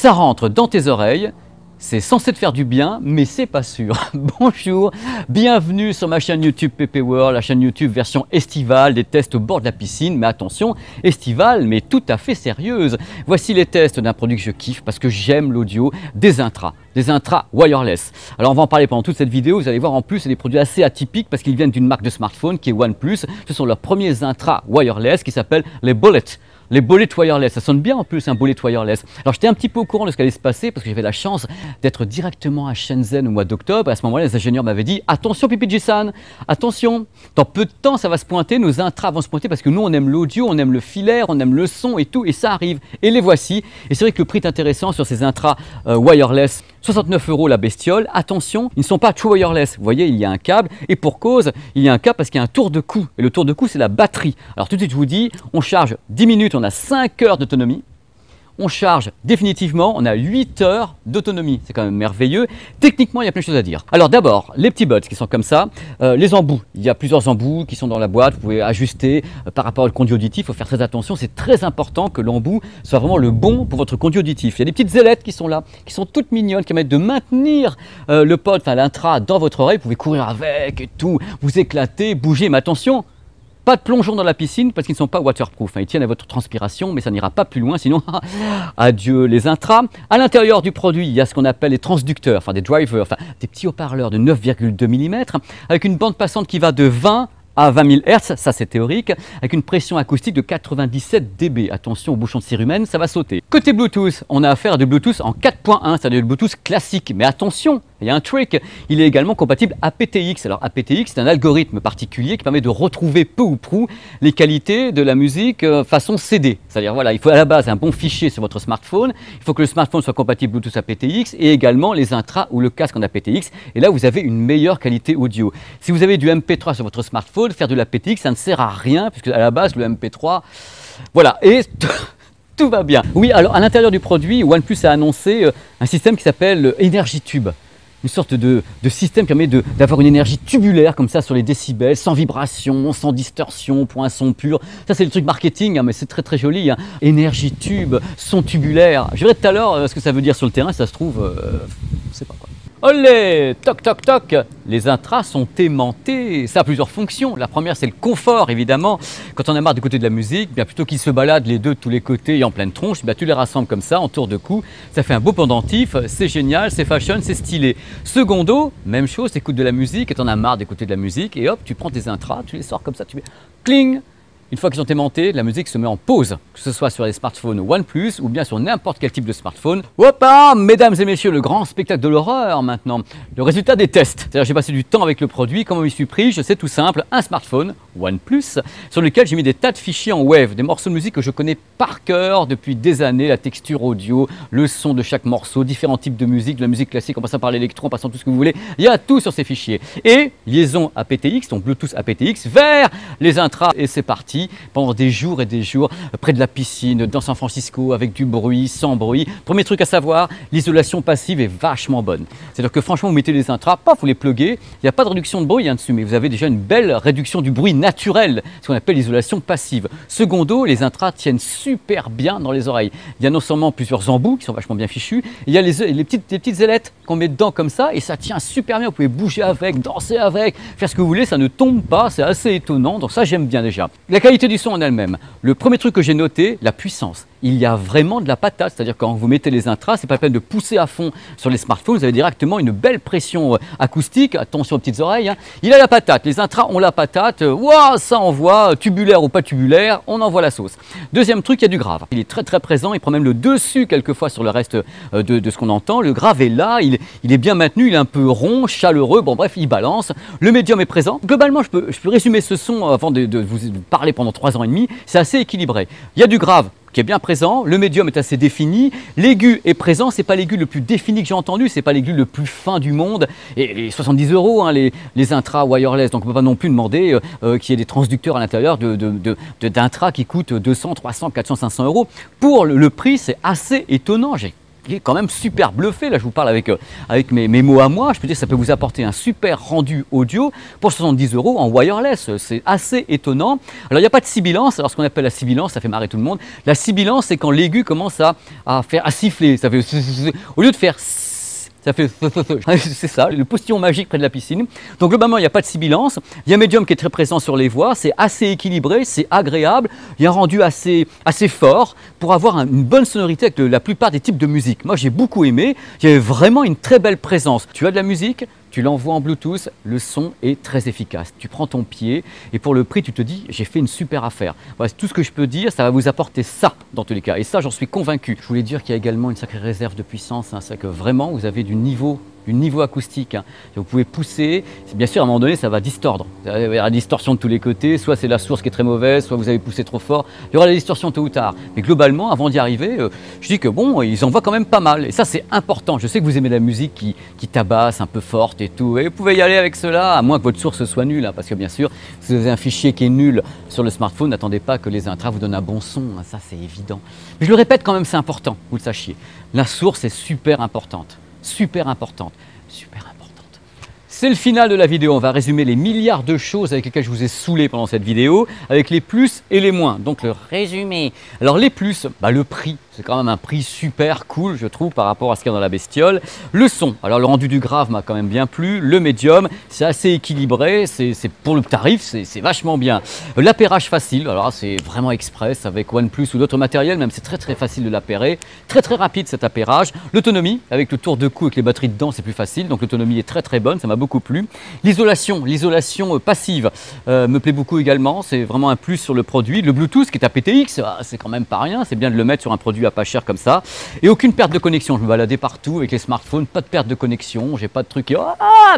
Ça rentre dans tes oreilles, c'est censé te faire du bien, mais c'est pas sûr. Bonjour, bienvenue sur ma chaîne YouTube PP World, la chaîne YouTube version estivale, des tests au bord de la piscine, mais attention, estivale, mais tout à fait sérieuse. Voici les tests d'un produit que je kiffe parce que j'aime l'audio, des intras wireless. Alors on va en parler pendant toute cette vidéo, vous allez voir en plus c'est des produits assez atypiques parce qu'ils viennent d'une marque de smartphone qui est OnePlus. Ce sont leurs premiers intras wireless qui s'appellent les Bullet. Les Bullet Wireless, ça sonne bien en plus un Bullet Wireless. Alors j'étais un petit peu au courant de ce qui allait se passer parce que j'avais la chance d'être directement à Shenzhen au mois d'octobre. À ce moment-là, les ingénieurs m'avaient dit attention PPG-san, attention, dans peu de temps ça va se pointer, nos intras vont se pointer parce que nous on aime l'audio, on aime le filaire, on aime le son et tout, et ça arrive. Et les voici. Et c'est vrai que le prix est intéressant sur ces intras wireless. 69 € la bestiole. Attention, ils ne sont pas true wireless. Vous voyez, il y a un câble et pour cause, il y a un câble parce qu'il y a un tour de cou. Et le tour de cou, c'est la batterie. Alors tout de suite, je vous dis, on charge 10 minutes, on a 5 heures d'autonomie. On charge définitivement, on a 8 heures d'autonomie. C'est quand même merveilleux. Techniquement, il y a plein de choses à dire. Alors d'abord, les petits buds qui sont comme ça. Les embouts, il y a plusieurs embouts qui sont dans la boîte. Vous pouvez ajuster par rapport au conduit auditif. Il faut faire très attention. C'est très important que l'embout soit vraiment le bon pour votre conduit auditif. Il y a des petites ailettes qui sont là, qui sont toutes mignonnes, qui permettent de maintenir le pod, enfin l'intra dans votre oreille. Vous pouvez courir avec et tout, vous éclater, bouger. Mais attention, pas de plongeon dans la piscine parce qu'ils ne sont pas waterproof. Ils tiennent à votre transpiration, mais ça n'ira pas plus loin, sinon adieu les intras. À l'intérieur du produit, il y a ce qu'on appelle les transducteurs, enfin des drivers, enfin des petits haut-parleurs de 9,2 mm avec une bande passante qui va de 20 à 20 000 Hz, ça c'est théorique, avec une pression acoustique de 97 dB. Attention au bouchon de cire humaine, ça va sauter. Côté Bluetooth, on a affaire à du Bluetooth en 4.1, c'est-à-dire le Bluetooth classique. Mais attention, il y a un trick, il est également compatible aptX. Alors aptX, c'est un algorithme particulier qui permet de retrouver peu ou prou les qualités de la musique façon CD. C'est-à-dire voilà, il faut à la base un bon fichier sur votre smartphone, il faut que le smartphone soit compatible Bluetooth aptX et également les intras ou le casque en aptX. Et là, vous avez une meilleure qualité audio. Si vous avez du MP3 sur votre smartphone, faire de l'aptX, ça ne sert à rien puisque à la base, le MP3, voilà, et tout va bien. Oui, alors à l'intérieur du produit, OnePlus a annoncé un système qui s'appelle Energy Tube. Une sorte de système qui permet d'avoir une énergie tubulaire comme ça sur les décibels, sans vibration, sans distorsion, pour un son pur. Ça c'est le truc marketing, hein, mais c'est très très joli. Hein. Énergie tube, son tubulaire. Je verrai tout à l'heure ce que ça veut dire sur le terrain, si ça se trouve, je sais pas quoi. Olé, toc toc toc, les intras sont aimantés, ça a plusieurs fonctions. La première c'est le confort évidemment, quand on a marre d'écouter de la musique, bien plutôt qu'ils se baladent les deux de tous les côtés et en pleine tronche, bien, tu les rassembles comme ça en tour de cou, ça fait un beau pendentif, c'est génial, c'est fashion, c'est stylé. Secondo, même chose, tu écoutes de la musique et tu en as marre d'écouter de la musique et hop, tu prends tes intras, tu les sors comme ça, tu fais cling. Une fois qu'ils sont aimantés, la musique se met en pause, que ce soit sur les smartphones OnePlus ou bien sur n'importe quel type de smartphone. Hoppa, mesdames et messieurs, le grand spectacle de l'horreur maintenant. Le résultat des tests. C'est-à-dire j'ai passé du temps avec le produit, comment je m'y suis pris, je sais tout simple, un smartphone OnePlus sur lequel j'ai mis des tas de fichiers en WAV, des morceaux de musique que je connais par cœur depuis des années, la texture audio, le son de chaque morceau, différents types de musique, de la musique classique en passant par l'électron, en passant tout ce que vous voulez, il y a tout sur ces fichiers. Et liaison aptX, donc Bluetooth aptX vers les intras et c'est parti. Pendant des jours et des jours, près de la piscine, dans San Francisco, avec du bruit, sans bruit. Premier truc à savoir, l'isolation passive est vachement bonne. C'est-à-dire que franchement, vous mettez les intras, paf, vous les pluguez, il n'y a pas de réduction de bruit dessus, mais vous avez déjà une belle réduction du bruit naturel, ce qu'on appelle l'isolation passive. Secondo, les intras tiennent super bien dans les oreilles. Il y a non seulement plusieurs embouts qui sont vachement bien fichus, il y a les petites ailettes qu'on met dedans comme ça, et ça tient super bien, vous pouvez bouger avec, danser avec, faire ce que vous voulez, ça ne tombe pas, c'est assez étonnant, donc ça j'aime bien déjà. La qualité du son en elle-même. Le premier truc que j'ai noté, la puissance. Il y a vraiment de la patate, c'est-à-dire quand vous mettez les intras, c'est pas la peine de pousser à fond sur les smartphones, vous avez directement une belle pression acoustique, attention aux petites oreilles, hein. Il a la patate, les intras ont la patate, wow, ça envoie, tubulaire ou pas tubulaire, on envoie la sauce. Deuxième truc, il y a du grave, il est très très présent, il prend même le dessus quelquefois sur le reste de ce qu'on entend, le grave est là, il est bien maintenu, il est un peu rond, chaleureux, bon bref, il balance, le médium est présent. Globalement, je peux résumer ce son avant de vous parler pendant 3 ans et demi, c'est assez équilibré. Il y a du grave qui est bien présent, le médium est assez défini, l'aigu est présent, c'est pas l'aigu le plus défini que j'ai entendu, c'est pas l'aigu le plus fin du monde, et les 70 €, hein, les intras wireless, donc on ne peut pas non plus demander qu'il y ait des transducteurs à l'intérieur d'intras qui coûtent 200, 300, 400, 500 €. Pour le prix, c'est assez étonnant, qui est quand même super bluffé. Là, je vous parle avec mes mots à moi. Je peux dire que ça peut vous apporter un super rendu audio pour 70 € en wireless. C'est assez étonnant. Alors, il n'y a pas de sibilance. Alors, ce qu'on appelle la sibilance, ça fait marrer tout le monde. La sibilance, c'est quand l'aigu commence à siffler. Ça fait au lieu de faire ça fait c'est ça, le postillon magique près de la piscine. Donc globalement, il n'y a pas de sibilance. Il y a un médium qui est très présent sur les voix. C'est assez équilibré, c'est agréable. Il y a un rendu assez fort pour avoir une bonne sonorité avec la plupart des types de musique. Moi, j'ai beaucoup aimé. Il y avait vraiment une très belle présence. Tu as de la musique, tu l'envoies en Bluetooth, le son est très efficace. Tu prends ton pied et pour le prix, tu te dis, j'ai fait une super affaire. Voilà, c'est tout ce que je peux dire, ça va vous apporter ça dans tous les cas. Et ça, j'en suis convaincu. Je voulais dire qu'il y a également une sacrée réserve de puissance. Hein. C'est que vraiment, vous avez du niveau acoustique. Hein. Vous pouvez pousser. Bien sûr, à un moment donné, ça va distordre. Il y aura une distorsion de tous les côtés. Soit c'est la source qui est très mauvaise, soit vous avez poussé trop fort. Il y aura la distorsion tôt ou tard. Mais globalement, avant d'y arriver, je dis que bon, ils envoient quand même pas mal. Et ça, c'est important. Je sais que vous aimez la musique qui tabasse, un peu forte et tout. Et vous pouvez y aller avec cela, à moins que votre source soit nulle. Hein, parce que bien sûr, si vous avez un fichier qui est nul sur le smartphone, n'attendez pas que les intras vous donnent un bon son. Hein, ça, c'est évident. Mais je le répète quand même, c'est important, vous le sachiez. La source est super importante. Super importante. C'est le final de la vidéo. On va résumer les milliards de choses avec lesquelles je vous ai saoulé pendant cette vidéo, avec les plus et les moins. Donc le résumé. Alors les plus, le prix. C'est quand même un prix super cool, je trouve, par rapport à ce qu'il y a dans la bestiole. Le son, alors le rendu du grave m'a quand même bien plu. Le médium, c'est assez équilibré. C'est pour le tarif, c'est vachement bien. L'appairage facile, alors c'est vraiment express avec OnePlus ou d'autres matériels, même c'est très facile de l'appairer. Très rapide cet appairage. L'autonomie, avec le tour de cou avec les batteries dedans, c'est plus facile. Donc l'autonomie est très bonne, ça m'a beaucoup plu. L'isolation passive me plaît beaucoup également. C'est vraiment un plus sur le produit. Le Bluetooth qui est à PTX, c'est quand même pas rien. C'est bien de le mettre sur un produit pas cher comme ça, et aucune perte de connexion. Je me baladais partout avec les smartphones, pas de perte de connexion, j'ai pas de truc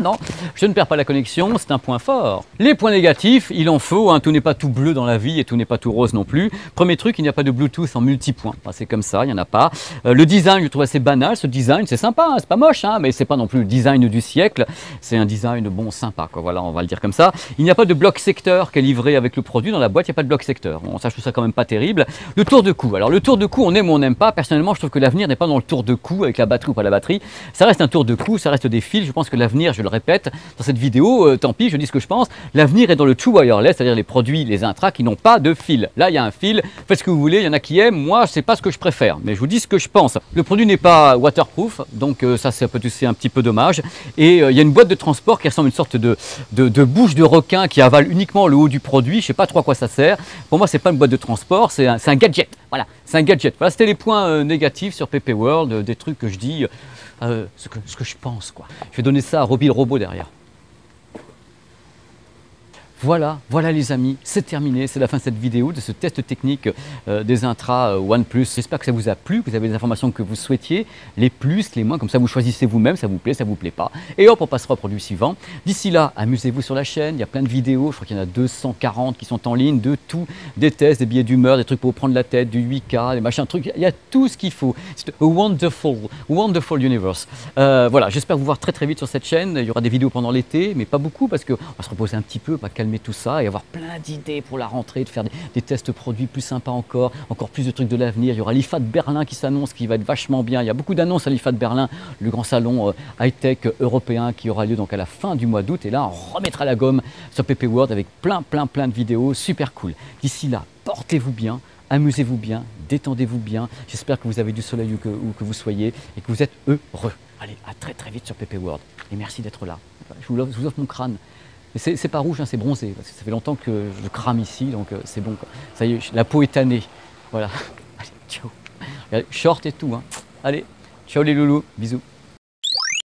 non, je ne perds pas la connexion, c'est un point fort. Les points négatifs, il en faut, hein, tout n'est pas tout bleu dans la vie et tout n'est pas tout rose non plus. Premier truc, il n'y a pas de Bluetooth en multipoint, c'est comme ça, il n'y en a pas. Le design, je trouve assez banal, ce design, c'est sympa, hein, c'est pas moche, hein, mais c'est pas non plus le design du siècle, c'est un design bon, sympa, quoi. Voilà, on va le dire comme ça. Il n'y a pas de bloc secteur qui est livré avec le produit, dans la boîte, il n'y a pas de bloc secteur. Bon, ça, je trouve ça quand même pas terrible. Le tour de cou, alors le tour de cou, on aime ou on n'aime pas. Personnellement, je trouve que l'avenir n'est pas dans le tour de cou avec la batterie ou pas la batterie. Ça reste un tour de cou, ça reste des fils. Je pense que l'avenir, je le répète dans cette vidéo, tant pis, je dis ce que je pense. L'avenir est dans le true wireless, c'est-à-dire les produits, les intras qui n'ont pas de fil. Là, il y a un fil, faites ce que vous voulez, il y en a qui aiment. Moi, c'est pas ce que je préfère, mais je vous dis ce que je pense. Le produit n'est pas waterproof, donc ça, c'est un petit peu dommage. Et il y a une boîte de transport qui ressemble à une sorte de bouche de requin qui avale uniquement le haut du produit. Je sais pas trop à quoi ça sert. Pour moi, c'est pas une boîte de transport, c'est un gadget. Voilà, c'est un gadget. Voilà, c'était les points négatifs sur PP World, des trucs que je dis, ce que je pense, quoi. Je vais donner ça à Roby le robot derrière. Voilà les amis, c'est terminé, c'est la fin de cette vidéo, de ce test technique des intras OnePlus. J'espère que ça vous a plu, que vous avez les informations que vous souhaitiez, les plus, les moins, comme ça vous choisissez vous-même, ça vous plaît pas. Et hop, on passera au produit suivant. D'ici là, amusez-vous sur la chaîne, il y a plein de vidéos, je crois qu'il y en a 240 qui sont en ligne, de tout, des tests, des billets d'humeur, des trucs pour vous prendre la tête, du 8K, des machins, trucs, il y a tout ce qu'il faut. C'est a wonderful universe. Voilà, j'espère vous voir très vite sur cette chaîne, il y aura des vidéos pendant l'été, mais pas beaucoup parce qu'on va se reposer un petit peu, pas calmer tout ça et avoir plein d'idées pour la rentrée, de faire des tests produits plus sympas encore plus de trucs de l'avenir. Il y aura l'IFA de Berlin qui s'annonce, qui va être vachement bien. Il y a beaucoup d'annonces à l'IFA de Berlin, le grand salon high-tech européen qui aura lieu donc à la fin du mois d'août. Et là, on remettra la gomme sur PP World avec plein de vidéos super cool. D'ici là, portez-vous bien, amusez-vous bien, détendez-vous bien. J'espère que vous avez du soleil où que vous soyez et que vous êtes heureux. Allez, à très vite sur PP World. Et merci d'être là. Je vous offre mon crâne. C'est pas rouge, hein, c'est bronzé, parce que ça fait longtemps que je crame ici, donc c'est bon, quoi. Ça y est, la peau est tannée. Voilà. Allez, ciao. Short et tout. Hein. Allez, ciao les loulous, bisous.